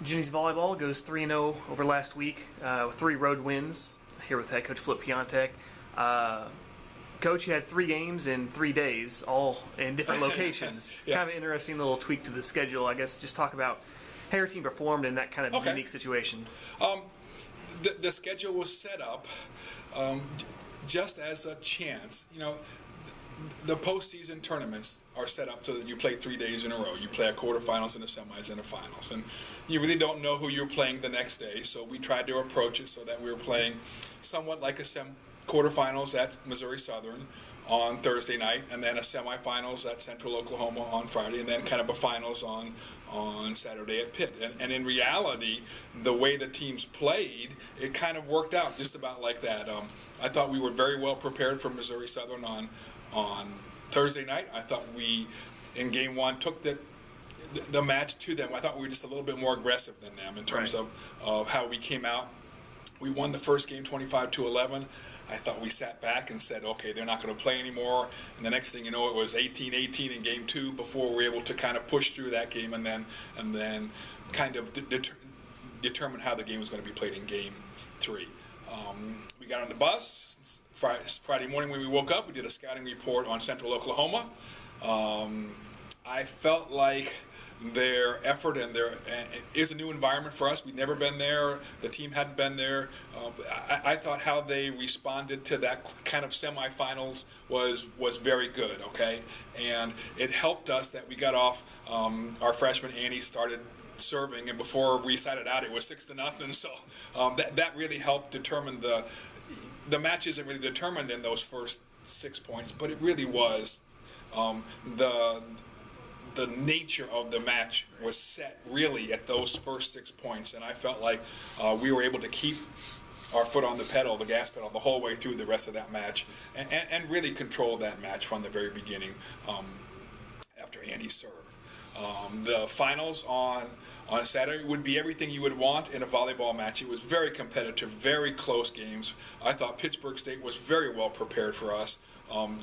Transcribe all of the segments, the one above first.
Jennies Volleyball goes 3-0 over last week with 3 road wins here with head coach Flip Piontek. Coach, you had 3 games in 3 days, all in different locations. Yeah. Kind of an interesting little tweak to the schedule, I guess. Just talk about how your team performed in that kind of unique situation. The schedule was set up just as a chance. You know, the postseason tournaments are set up so that you play 3 days in a row. You play a quarterfinals and a semis and a finals, and you really don't know who you're playing the next day. So we tried to approach it so that we were playing somewhat like a quarterfinals at Missouri Southern on Thursday night, and then a semifinals at Central Oklahoma on Friday, and then kind of a finals on Saturday at Pitt. And in reality, the way the teams played, it kind of worked out just about like that. I thought we were very well prepared for Missouri Southern on Thursday night. I thought we, in game 1, took the match to them. I thought we were just a little bit more aggressive than them in terms of how we came out. We won the first game 25-11. I thought we sat back and said, okay, they're not going to play anymore. And the next thing you know, it was 18-18 in game 2 before we were able to kind of push through that game and then kind of determine how the game was going to be played in game 3. We got on the bus Friday morning when we woke up. We did a scouting report on Central Oklahoma. I felt like their effort and is a new environment for us. We'd never been there. The team hadn't been there. I thought how they responded to that kind of semifinals was very good. Okay, and it helped us that we got off. Our freshman Annie started serving, and before we sat it out, it was 6-0. So that really helped determine the match. Isn't really determined in those first 6 points, but it really was the nature of the match was set really at those first 6 points, and I felt like we were able to keep our foot on the pedal, the gas pedal, the whole way through the rest of that match, and really control that match from the very beginning after Andy served. The finals on Saturday would be everything you would want in a volleyball match. It was very competitive, very close games. I thought Pittsburgh State was very well prepared for us.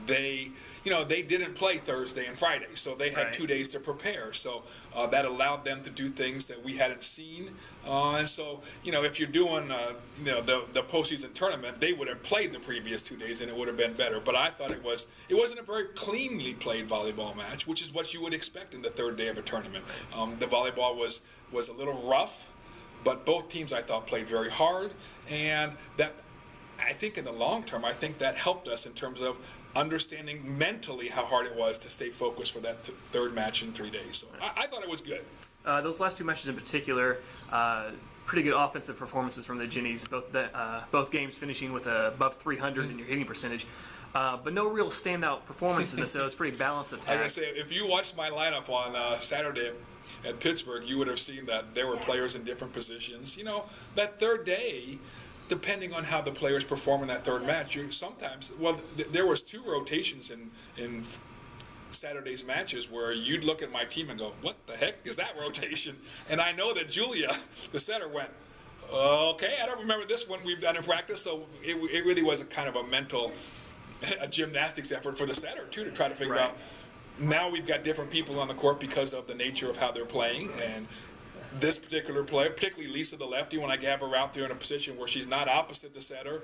They didn't play Thursday and Friday, so they had 2 days to prepare. So that allowed them to do things that we hadn't seen. And so, if you're doing, the postseason tournament, they would have played the previous 2 days, and it would have been better. But I thought it wasn't a very cleanly played volleyball match, which is what you would expect in the third day of a tournament. The volleyball was a little rough, but both teams I thought played very hard, and that. I think in the long term, I think that helped us in terms of understanding mentally how hard it was to stay focused for that third match in 3 days. So I thought it was good. Those last 2 matches in particular, pretty good offensive performances from the Jennies, both games finishing with above 300 in your hitting percentage. But no real standout performances, so it's pretty balanced attack. I gotta say, if you watched my lineup on Saturday at Pittsburgh, you would have seen that there were players in different positions. That third day, depending on how the players perform in that third match, there was 2 rotations in Saturday's matches where you'd look at my team and go, what the heck is that rotation? And I know that Julia, the setter, went, okay, I don't remember this one we've done in practice. So it really was a kind of a mental gymnastics effort for the setter, too, to try to figure out. Now we've got different people on the court because of the nature of how they're playing, and this particular player, particularly Lisa, the lefty, when I have her out there in a position where she's not opposite the setter,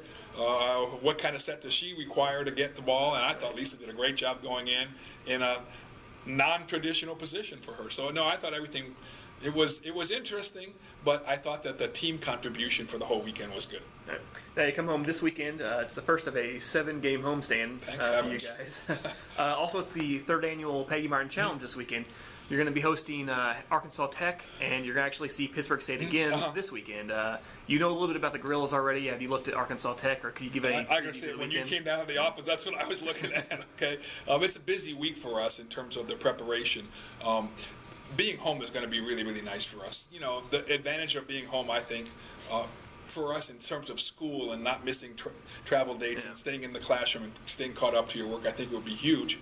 what kind of set does she require to get the ball? And I thought Lisa did a great job going in a non-traditional position for her. So no, I thought everything. It was interesting, but I thought that the team contribution for the whole weekend was good. Right. Now you come home this weekend. It's the first of a 7-game homestand for you guys. Also, it's the 3rd annual Peggy Martin Challenge this weekend. You're going to be hosting Arkansas Tech, and you're going to actually see Pittsburgh State again this weekend. You know a little bit about the Gorillas already. Have you looked at Arkansas Tech, or could you give any? I got to say, when you came down to the office, that's what I was looking at. Okay, it's a busy week for us in terms of the preparation. Being home is going to be really, really nice for us. The advantage of being home, I think, for us in terms of school and not missing travel dates and staying in the classroom and staying caught up to your work, I think it would be huge.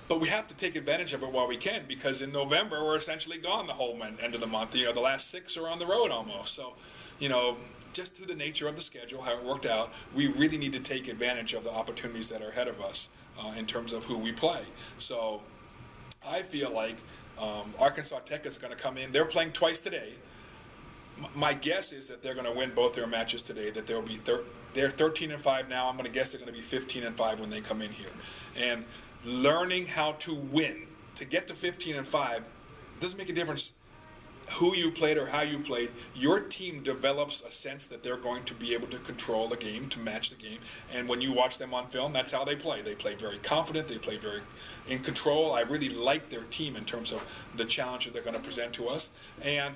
But we have to take advantage of it while we can, because in November we're essentially gone the whole end of the month. The last 6 are on the road almost. So, just through the nature of the schedule, how it worked out, we really need to take advantage of the opportunities that are ahead of us in terms of who we play. So I feel like Arkansas Tech is going to come in. They're playing twice today. my guess is that they're going to win both their matches today. That they'll be they're 13-5 now. I'm going to guess they're going to be 15-5 when they come in here. And learning how to win to get to 15-5 doesn't make a difference who you played or how you played. Your team develops a sense that they're going to be able to control the game, to match the game. And when you watch them on film, that's how they play. They play very confident. They play very in control. I really like their team in terms of the challenge that they're going to present to us. And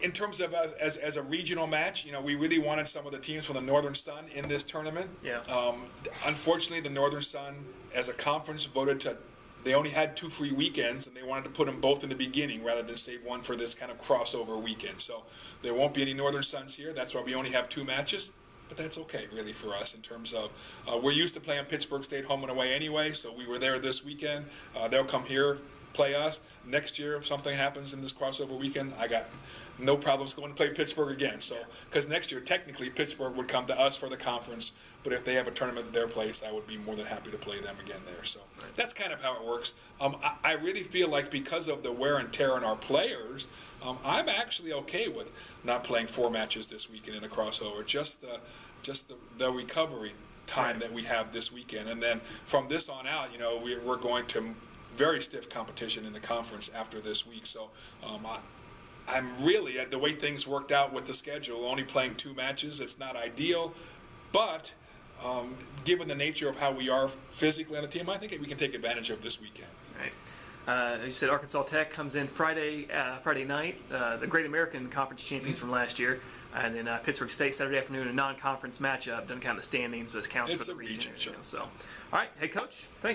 in terms of as a regional match, we really wanted some of the teams from the Northern Sun in this tournament. Yeah. Unfortunately, the Northern Sun, as a conference, voted to. They only had 2 free weekends, and they wanted to put them both in the beginning rather than save one for this kind of crossover weekend. So there won't be any Northern Suns here. That's why we only have 2 matches. But that's okay, really, for us in terms of we're used to playing Pittsburgh State home and away anyway, so we were there this weekend. They'll come here, play us. Next year, if something happens in this crossover weekend, I got no problems going to play Pittsburgh again. So, because next year, technically, Pittsburgh would come to us for the conference, but if they have a tournament at their place, I would be more than happy to play them again there. So that's kind of how it works. I really feel like because of the wear and tear on our players, I'm actually okay with not playing 4 matches this weekend in a crossover. Just the recovery time that we have this weekend, and then from this on out, we're going to very stiff competition in the conference after this week. So I'm really, the way things worked out with the schedule, only playing 2 matches. It's not ideal, but given the nature of how we are physically on the team, I think we can take advantage of this weekend. Right. You said Arkansas Tech comes in Friday night, the Great American Conference champions from last year, and then Pittsburgh State Saturday afternoon, a non-conference matchup. Doesn't count the standings, but it counts for the region. Sure. So, all right, hey Coach, thanks.